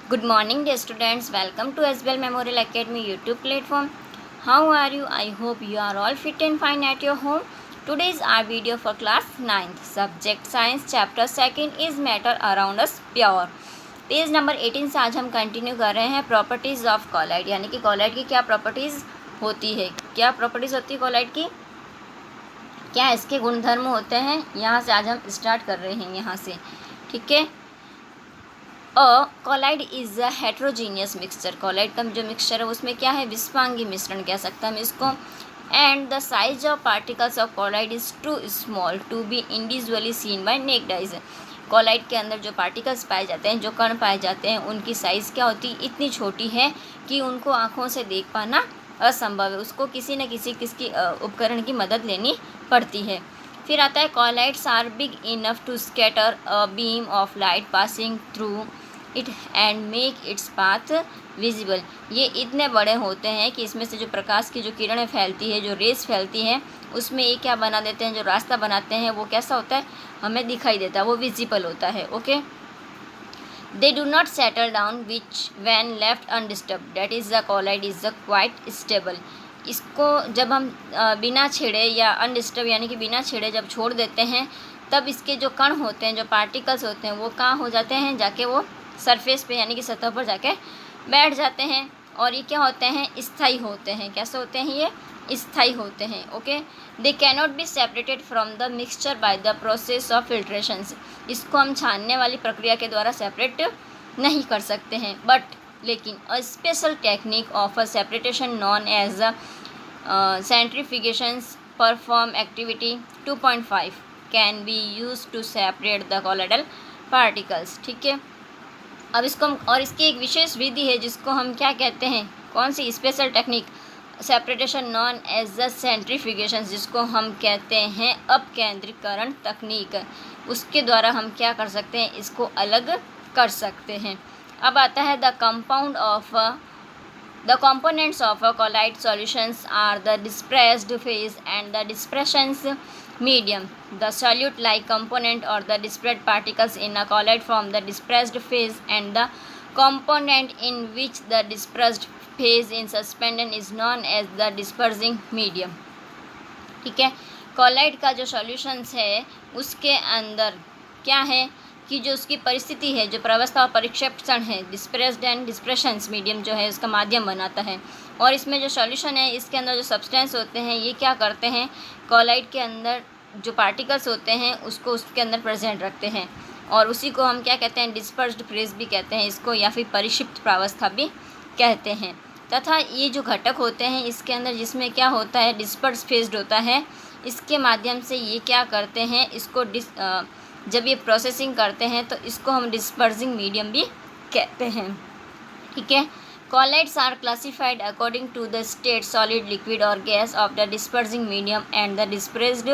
Good morning, dear students. Welcome to SBL Memorial Academy YouTube platform. How are you? I hope you are all fit and fine at your home. Today is our video for class 9th. Subject Science Chapter 2nd is Matter Around Us Pure. Page number 18 से आज हम continue कर रहे हैं properties of colloid, यानी कि colloid की क्या प्रॉपर्टीज़ होती है, क्या प्रॉपर्टीज़ होती है कॉलाइड की, क्या इसके गुणधर्म होते हैं। यहाँ से आज हम स्टार्ट कर रहे हैं यहाँ से, ठीक है। Colloid is a heterogeneous mixture. Colloid का जो मिक्सचर है उसमें क्या है, विस्पांगी मिश्रण कह सकते हैं हम इसको। And the size of particles of colloid is too small to be individually seen by naked eyes. Colloid के अंदर जो पार्टिकल्स पाए जाते हैं, जो कण पाए जाते हैं, उनकी साइज़ क्या होती है, इतनी छोटी है कि उनको आँखों से देख पाना असंभव है। उसको किसी न किसी उपकरण की मदद लेनी पड़ती है। फिर आता है colloids are big enough to scatter a beam of light passing through it and make its path visible. ये इतने बड़े होते हैं कि इसमें से जो प्रकाश की जो किरणें फैलती है, जो रेस फैलती हैं, उसमें ये क्या बना देते हैं, जो रास्ता बनाते हैं वो कैसा होता है, हमें दिखाई देता है, वो विजिबल होता है। Okay, they do not settle down which when left undisturbed that is the colloid is the quite stable. इसको जब हम बिना छेड़े या अनडिस्टर्ब यानी कि बिना छेड़े जब छोड़ देते हैं, तब इसके जो कण होते हैं, जो पार्टिकल्स होते हैं, वो कहाँ हो जाते हैं, जाके वो सरफेस पे यानी कि सतह पर जाके बैठ जाते हैं। और ये क्या होते हैं, स्थायी होते हैं। कैसे होते हैं, ये स्थायी होते हैं। Okay, they cannot be separated from the mixture by the process of filtrations. इसको हम छानने वाली प्रक्रिया के द्वारा सेपरेट नहीं कर सकते हैं, बट लेकिन a special technique of a separation known as centrifugations perform activity 2.5 can be used to separate the colloidal particles. ठीक है, अब इसको हम, और इसकी एक विशेष विधि है जिसको हम क्या कहते हैं, कौन सी special technique, separation known as the centrifugation, जिसको हम कहते हैं अपकेंद्रीकरण तकनीक। उसके द्वारा हम क्या कर सकते हैं, इसको अलग कर सकते हैं। अब आता है the components of a colloid solutions are the dispersed phase and the dispersions medium. The solute-like component or the dispersed particles in a colloid form the dispersed phase, and the component in which the dispersed phase in suspension is known as the dispersing medium. ठीक है, colloid का जो solutions है उसके अंदर क्या है कि जो उसकी परिस्थिति है, जो प्रवस्था और परिक्षेपण है, डिस्प्रेस्ड एंड डिस्प्रेशंस मीडियम जो है उसका माध्यम बनाता है। और इसमें जो सॉल्यूशन है, इसके अंदर जो सब्सटेंस होते हैं, ये क्या करते हैं, कॉलाइड के अंदर जो पार्टिकल्स होते हैं उसको उसके अंदर प्रेजेंट रखते हैं, और उसी को हम क्या कहते हैं, डिस्पर्स्ड फेज भी कहते हैं इसको, या फिर परिक्षिप्त प्रावस्था भी कहते हैं। तथा ये जो घटक होते हैं इसके अंदर, जिसमें क्या होता है, डिस्पर्स फेज्ड होता है, इसके माध्यम से ये क्या करते हैं, इसको जब ये प्रोसेसिंग करते हैं तो इसको हम डिस्पर्सिंग मीडियम भी कहते हैं। ठीक है, colloids are classified according to the state solid, liquid और gas of the dispersing medium and the dispersed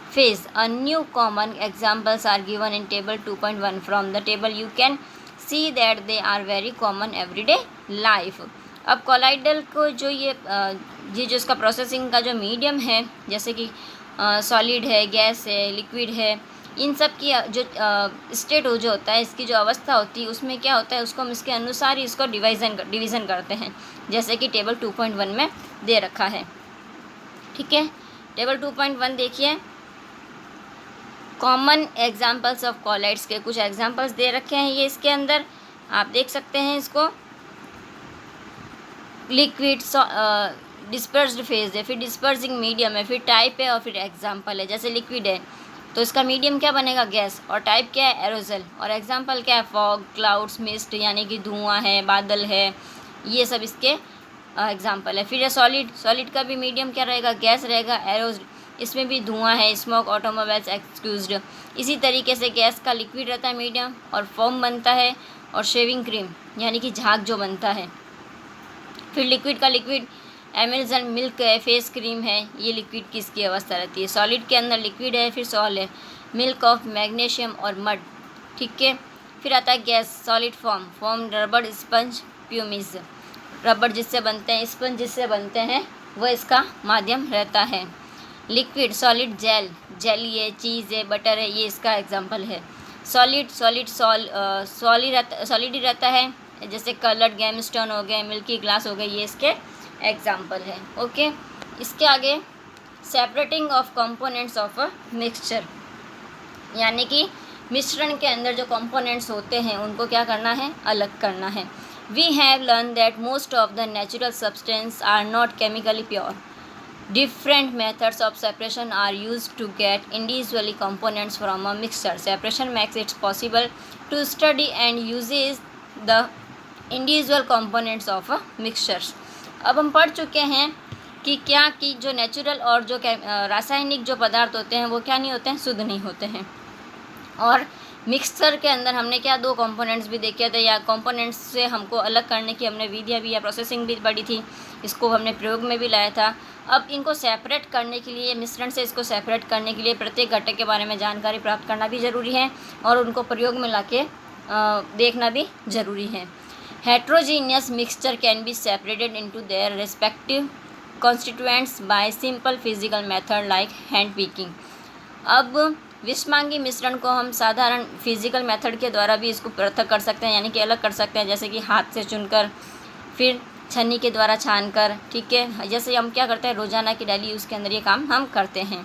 phase. A new common examples are given in table 2.1. From the table you can see that they are very common everyday life. अब कॉलाइडल को जो ये जो इसका processing का जो medium है, जैसे कि सॉलिड है, गैस है, लिक्विड है, इन सब की जो स्टेट जो होता है, इसकी जो अवस्था होती है, उसमें क्या होता है, उसको हम इसके अनुसार ही इसको डिवीज़न करते हैं, जैसे कि टेबल 2.1 में दे रखा है। ठीक है, टेबल 2.1 देखिए, कॉमन एग्जाम्पल्स ऑफ कॉलाइड्स के कुछ एग्जाम्पल्स दे रखे हैं ये इसके अंदर, आप देख सकते हैं इसको। लिक्विड डिस्पर्स्ड फेज है, फिर डिस्पर्सिंग मीडियम है, फिर टाइप है, और फिर एग्जाम्पल है। जैसे लिक्विड है तो इसका मीडियम क्या बनेगा, गैस, और टाइप क्या है, एरोजल, और एग्जाम्पल क्या है, फॉग, क्लाउड्स, मिस्ट, यानी कि धुआं है, बादल है, ये सब इसके एग्जाम्पल है। फिर है सॉलिड का भी मीडियम क्या रहेगा, गैस रहेगा, एरोज, इसमें भी धुआं है, स्मोक, ऑटोमोबाइल्स एक्सक्यूज्ड। इसी तरीके से गैस का लिक्विड रहता है मीडियम, और फोम बनता है, और शेविंग क्रीम यानी कि झाग जो बनता है। फिर लिक्विड का लिक्विड एमेल्सन मिल्क है, फेस क्रीम है, ये लिक्विड की इसकी अवस्था रहती है। सॉलिड के अंदर लिक्विड है, फिर सॉल है, मिल्क ऑफ मैग्नीशियम और मड। ठीक है, फिर आता है गैस, सॉलिड फॉर्म रबड़, स्पंज, प्यूमिज, रबड़ जिससे बनते हैं, स्पंज जिससे बनते हैं, वह इसका माध्यम रहता है। लिक्विड सॉलिड जेली है, चीज़ है, बटर है, ये इसका एग्जाम्पल है। सॉलिड सॉलिड ही रहता है, जैसे कलर्ड गेमस्टोन हो गए, मिल्की ग्लास हो गए, ये इसके एग्जाम्पल है। ओके, इसके आगे separating of components of a mixture, यानी कि मिश्रण के अंदर जो कंपोनेंट्स होते हैं उनको क्या करना है, अलग करना है। We have learn that most of the natural substance are not chemically pure. Different methods of separation are used to get individually components from a mixture. Separation makes it possible to study and uses the individual components of a mixture. अब हम पढ़ चुके हैं कि क्या कि जो natural और जो रासायनिक जो पदार्थ होते हैं वो क्या नहीं होते हैं, शुद्ध नहीं होते हैं। और मिक्सचर के अंदर हमने क्या दो कंपोनेंट्स भी देखे थे, या कंपोनेंट्स से हमको अलग करने की हमने विधियाँ भी या प्रोसेसिंग भी पढ़ी थी, इसको हमने प्रयोग में भी लाया था। अब इनको सेपरेट करने के लिए, मिश्रण से इसको सेपरेट करने के लिए प्रत्येक घटक के बारे में जानकारी प्राप्त करना भी ज़रूरी है और उनको प्रयोग में लाके देखना भी ज़रूरी है। Heterogeneous mixture can be separated into their respective constituents bye simple physical method like hand picking. अब विषमांगी मिश्रण को हम साधारण फिजिकल मेथड के द्वारा भी इसको पृथक कर सकते हैं, यानी कि अलग कर सकते हैं, जैसे कि हाथ से चुनकर, फिर छन्नी के द्वारा छानकर, ठीक है, जैसे हम क्या करते हैं रोजाना की डेली यूज़ के अंदर ये काम हम करते हैं।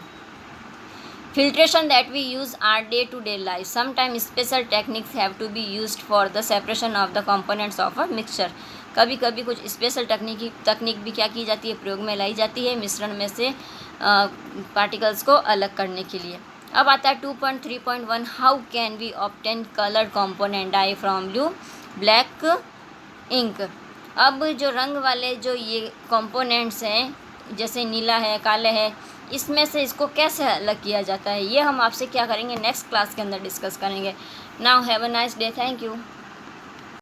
Filtration that we use are day to day life, sometime special techniques have to be used for the separation of the components of a mixture. कभी कभी कुछ स्पेशल तकनीक भी क्या की जाती है, प्रयोग में लाई जाती है मिश्रण में से पार्टिकल्स को अलग करने के लिए। अब आता है 2.3.1, how can we obtain coloured component dye from blue black ink. अब जो रंग वाले जो ये कंपोनेंट्स हैं, जैसे नीला है, काले है, इसमें से इसको कैसे अलग किया जाता है, ये हम आपसे क्या करेंगे नेक्स्ट क्लास के अंदर डिस्कस करेंगे। Now have a nice day, thank you.